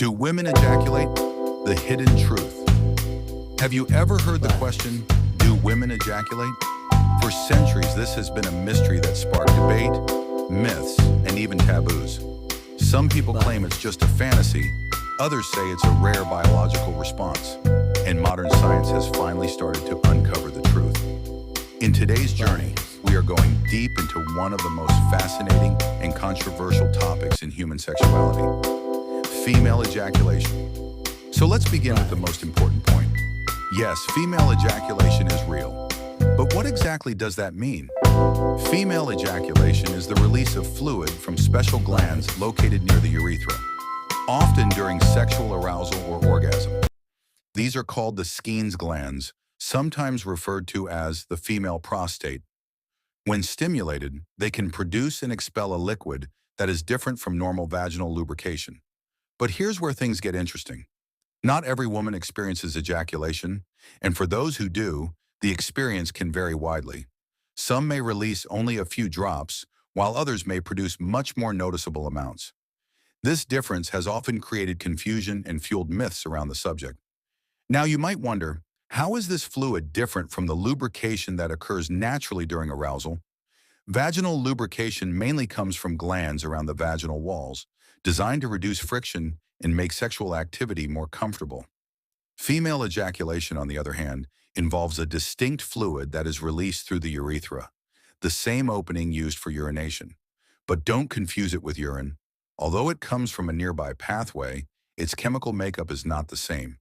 Do women ejaculate? The hidden truth. Have you ever heard the question, do women ejaculate? For centuries, this has been a mystery that sparked debate, myths, and even taboos. Some people claim it's just a fantasy. Others say it's a rare biological response. And modern science has finally started to uncover the truth. In today's journey, we are going deep into one of the most fascinating and controversial topics in human sexuality: female ejaculation. So let's begin with the most important point. Yes, female ejaculation is real. But what exactly does that mean? Female ejaculation is the release of fluid from special glands located near the urethra, often during sexual arousal or orgasm. These are called the Skene's glands, sometimes referred to as the female prostate. When stimulated, they can produce and expel a liquid that is different from normal vaginal lubrication. But here's where things get interesting. Not every woman experiences ejaculation, and for those who do, the experience can vary widely. Some may release only a few drops, while others may produce much more noticeable amounts. This difference has often created confusion and fueled myths around the subject. Now you might wonder, how is this fluid different from the lubrication that occurs naturally during arousal? Vaginal lubrication mainly comes from glands around the vaginal walls, designed to reduce friction and make sexual activity more comfortable. Female ejaculation, on the other hand, involves a distinct fluid that is released through the urethra, the same opening used for urination. But don't confuse it with urine. Although it comes from a nearby pathway, its chemical makeup is not the same.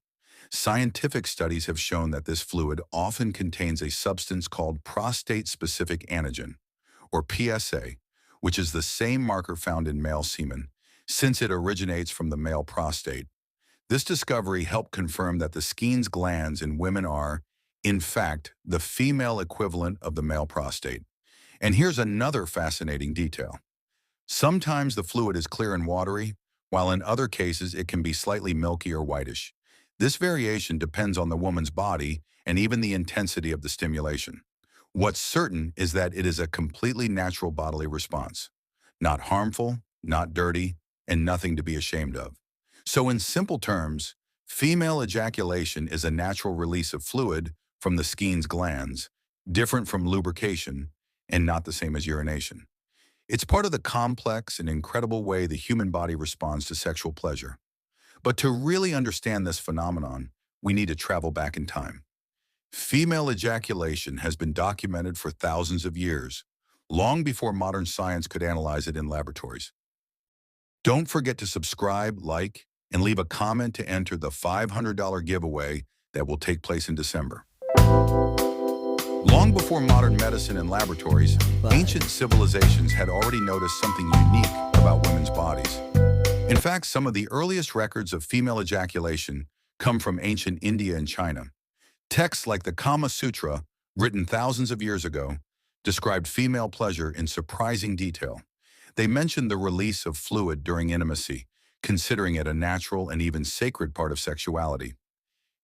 Scientific studies have shown that this fluid often contains a substance called prostate-specific antigen, or PSA, which is the same marker found in male semen, since it originates from the male prostate. This discovery helped confirm that the Skene's glands in women are, in fact, the female equivalent of the male prostate. And here's another fascinating detail. Sometimes the fluid is clear and watery, while in other cases it can be slightly milky or whitish. This variation depends on the woman's body and even the intensity of the stimulation. What's certain is that it is a completely natural bodily response. Not harmful, not dirty, and nothing to be ashamed of. So in simple terms, female ejaculation is a natural release of fluid from the Skene's glands, different from lubrication, and not the same as urination. It's part of the complex and incredible way the human body responds to sexual pleasure. But to really understand this phenomenon, we need to travel back in time. Female ejaculation has been documented for thousands of years, long before modern science could analyze it in laboratories. Don't forget to subscribe, like, and leave a comment to enter the $500 giveaway that will take place in December. Long before modern medicine and laboratories, ancient civilizations had already noticed something unique about women's bodies. In fact, some of the earliest records of female ejaculation come from ancient India and China. Texts like the Kama Sutra, written thousands of years ago, described female pleasure in surprising detail. They mentioned the release of fluid during intimacy, considering it a natural and even sacred part of sexuality.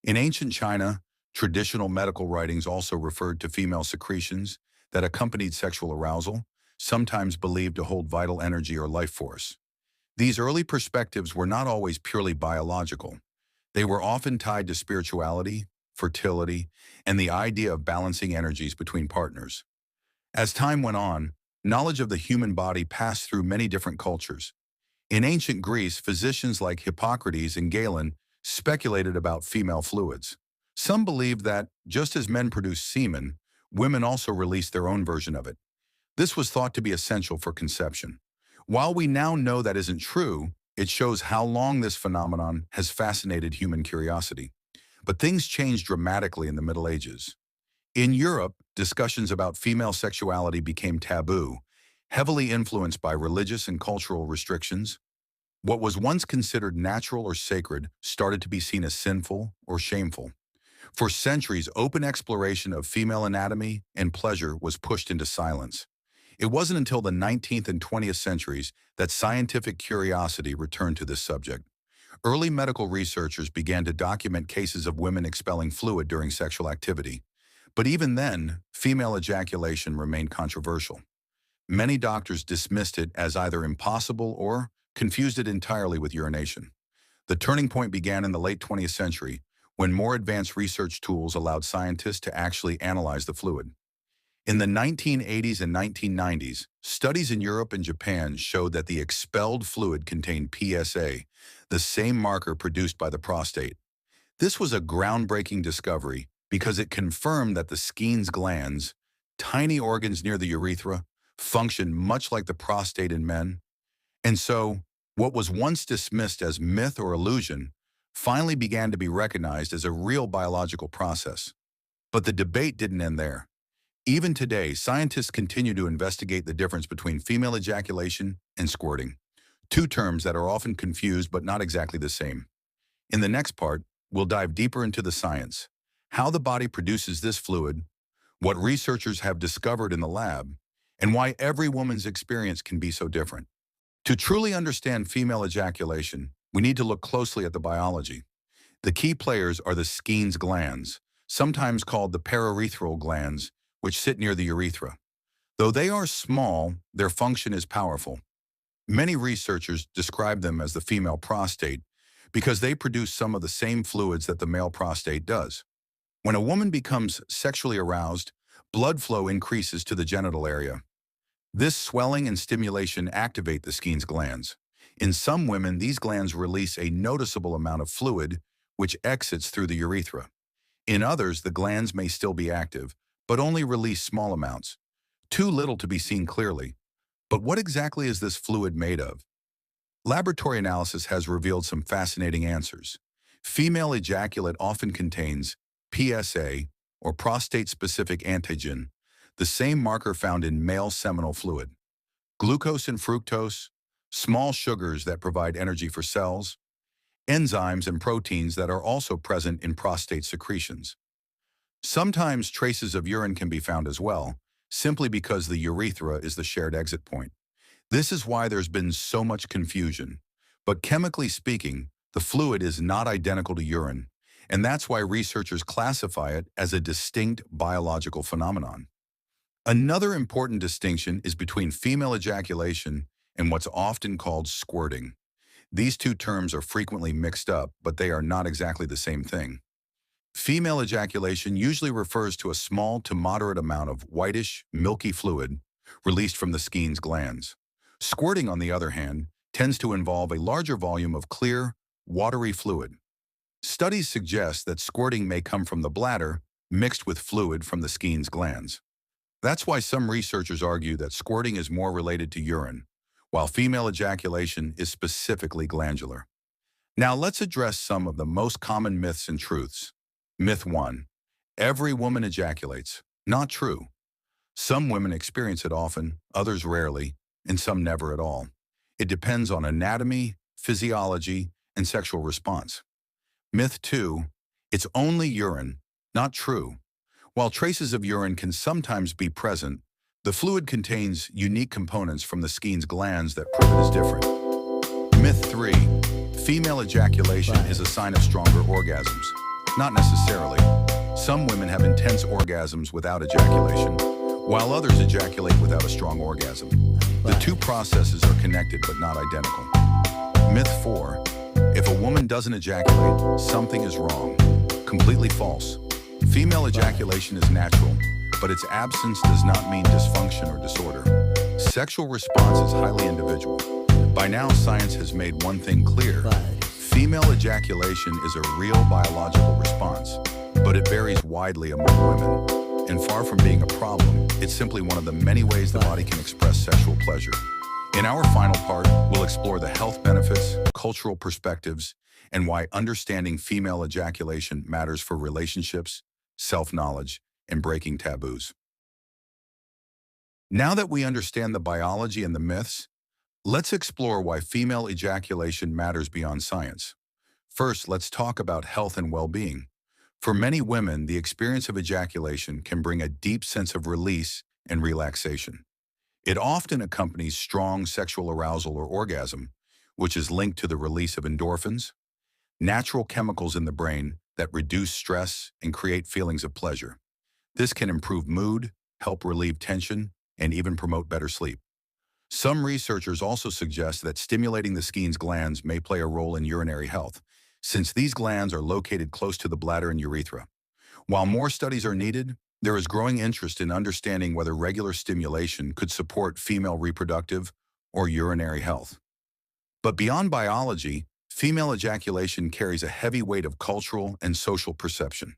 In ancient China, traditional medical writings also referred to female secretions that accompanied sexual arousal, sometimes believed to hold vital energy or life force. These early perspectives were not always purely biological. They were often tied to spirituality, fertility, and the idea of balancing energies between partners. As time went on, knowledge of the human body passed through many different cultures. In ancient Greece, physicians like Hippocrates and Galen speculated about female fluids. Some believed that, just as men produce semen, women also release their own version of it. This was thought to be essential for conception. While we now know that isn't true, it shows how long this phenomenon has fascinated human curiosity. But things changed dramatically in the Middle Ages. In Europe, discussions about female sexuality became taboo, heavily influenced by religious and cultural restrictions. What was once considered natural or sacred started to be seen as sinful or shameful. For centuries, open exploration of female anatomy and pleasure was pushed into silence. It wasn't until the 19th and 20th centuries that scientific curiosity returned to this subject. Early medical researchers began to document cases of women expelling fluid during sexual activity. But even then, female ejaculation remained controversial. Many doctors dismissed it as either impossible or confused it entirely with urination. The turning point began in the late 20th century, when more advanced research tools allowed scientists to actually analyze the fluid. In the 1980s and 1990s, studies in Europe and Japan showed that the expelled fluid contained PSA, the same marker produced by the prostate. This was a groundbreaking discovery because it confirmed that the Skene's glands, tiny organs near the urethra, function much like the prostate in men. And so, what was once dismissed as myth or illusion finally began to be recognized as a real biological process. But the debate didn't end there. Even today, scientists continue to investigate the difference between female ejaculation and squirting, two terms that are often confused but not exactly the same. In the next part, we'll dive deeper into the science, how the body produces this fluid, what researchers have discovered in the lab, and why every woman's experience can be so different. To truly understand female ejaculation, we need to look closely at the biology. The key players are the Skene's glands, sometimes called the paraurethral glands, which sit near the urethra. Though they are small, their function is powerful. Many researchers describe them as the female prostate because they produce some of the same fluids that the male prostate does. When a woman becomes sexually aroused, blood flow increases to the genital area. This swelling and stimulation activate the Skene's glands. In some women, these glands release a noticeable amount of fluid, which exits through the urethra. In others, the glands may still be active, but only release small amounts, too little to be seen clearly. But what exactly is this fluid made of? Laboratory analysis has revealed some fascinating answers. Female ejaculate often contains PSA, or prostate-specific antigen, the same marker found in male seminal fluid. Glucose and fructose, small sugars that provide energy for cells, enzymes and proteins that are also present in prostate secretions. Sometimes traces of urine can be found as well, simply because the urethra is the shared exit point. This is why there's been so much confusion. But chemically speaking, the fluid is not identical to urine, and that's why researchers classify it as a distinct biological phenomenon. Another important distinction is between female ejaculation and what's often called squirting. These two terms are frequently mixed up, but they are not exactly the same thing. Female ejaculation usually refers to a small to moderate amount of whitish, milky fluid released from the Skene's glands. Squirting, on the other hand, tends to involve a larger volume of clear, watery fluid. Studies suggest that squirting may come from the bladder mixed with fluid from the Skene's glands. That's why some researchers argue that squirting is more related to urine, while female ejaculation is specifically glandular. Now let's address some of the most common myths and truths. Myth 1. Every woman ejaculates. Not true. Some women experience it often, others rarely, and some never at all. It depends on anatomy, physiology, and sexual response. Myth 2. It's only urine. Not true. While traces of urine can sometimes be present, the fluid contains unique components from the Skene's glands that prove it is different. Myth 3. Female ejaculation is a sign of stronger orgasms. Not necessarily. Some women have intense orgasms without ejaculation, while others ejaculate without a strong orgasm. The two processes are connected but not identical. Myth 4. If a woman doesn't ejaculate, something is wrong. Completely false. Female ejaculation is natural, but its absence does not mean dysfunction or disorder. Sexual response is highly individual. By now, science has made one thing clear. Female ejaculation is a real biological response, but it varies widely among women. And far from being a problem, it's simply one of the many ways the body can express sexual pleasure. In our final part, we'll explore the health benefits, cultural perspectives, and why understanding female ejaculation matters for relationships, self-knowledge, and breaking taboos. Now that we understand the biology and the myths, let's explore why female ejaculation matters beyond science. First, let's talk about health and well-being. For many women, the experience of ejaculation can bring a deep sense of release and relaxation. It often accompanies strong sexual arousal or orgasm, which is linked to the release of endorphins, natural chemicals in the brain that reduce stress and create feelings of pleasure. This can improve mood, help relieve tension, and even promote better sleep. Some researchers also suggest that stimulating the Skene's glands may play a role in urinary health. since these glands are located close to the bladder and urethra. While more studies are needed, there is growing interest in understanding whether regular stimulation could support female reproductive or urinary health. But beyond biology, female ejaculation carries a heavy weight of cultural and social perception.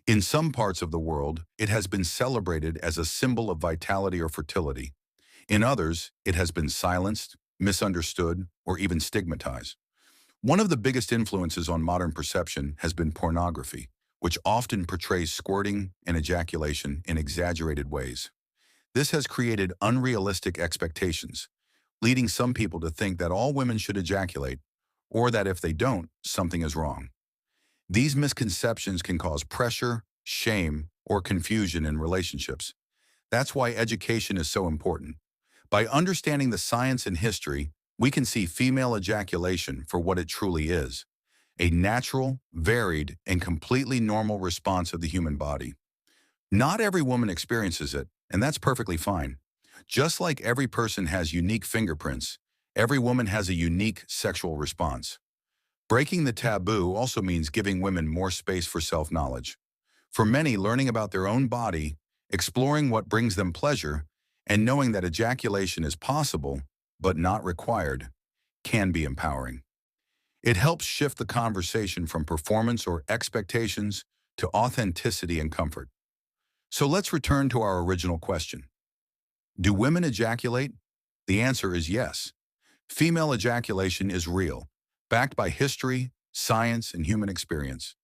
In some parts of the world, it has been celebrated as a symbol of vitality or fertility. In others, it has been silenced, misunderstood, or even stigmatized. One of the biggest influences on modern perception has been pornography, which often portrays squirting and ejaculation in exaggerated ways. This has created unrealistic expectations, leading some people to think that all women should ejaculate, or that if they don't, something is wrong. These misconceptions can cause pressure, shame, or confusion in relationships. That's why education is so important. By understanding the science and history, we can see female ejaculation for what it truly is: a natural, varied, and completely normal response of the human body. Not every woman experiences it, and that's perfectly fine. Just like every person has unique fingerprints, every woman has a unique sexual response. Breaking the taboo also means giving women more space for self-knowledge. For many, learning about their own body, exploring what brings them pleasure, and knowing that ejaculation is possible, but not required, can be empowering. It helps shift the conversation from performance or expectations to authenticity and comfort. So let's return to our original question. Do women ejaculate? The answer is yes. Female ejaculation is real, backed by history, science, and human experience.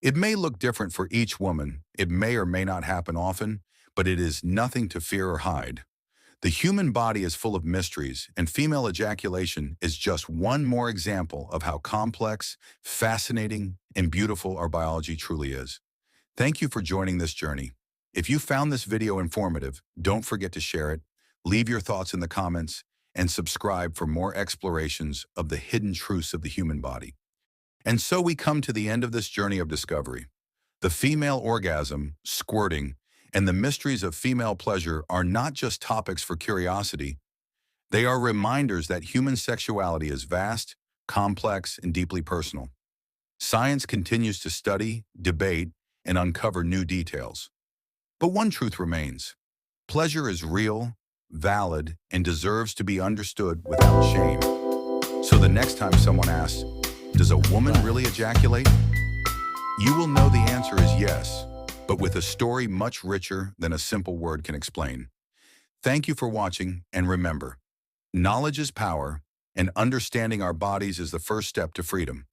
It may look different for each woman, it may or may not happen often, but it is nothing to fear or hide. The human body is full of mysteries, and female ejaculation is just one more example of how complex, fascinating, and beautiful our biology truly is. Thank you for joining this journey. If you found this video informative, don't forget to share it, leave your thoughts in the comments, and subscribe for more explorations of the hidden truths of the human body. And so we come to the end of this journey of discovery. The female orgasm, squirting, and the mysteries of female pleasure are not just topics for curiosity. They are reminders that human sexuality is vast, complex, and deeply personal. Science continues to study, debate, and uncover new details. But one truth remains: pleasure is real, valid, and deserves to be understood without shame. So the next time someone asks, "Does a woman really ejaculate?" you will know the answer is yes, but with a story much richer than a simple word can explain. Thank you for watching, and remember, knowledge is power, and understanding our bodies is the first step to freedom.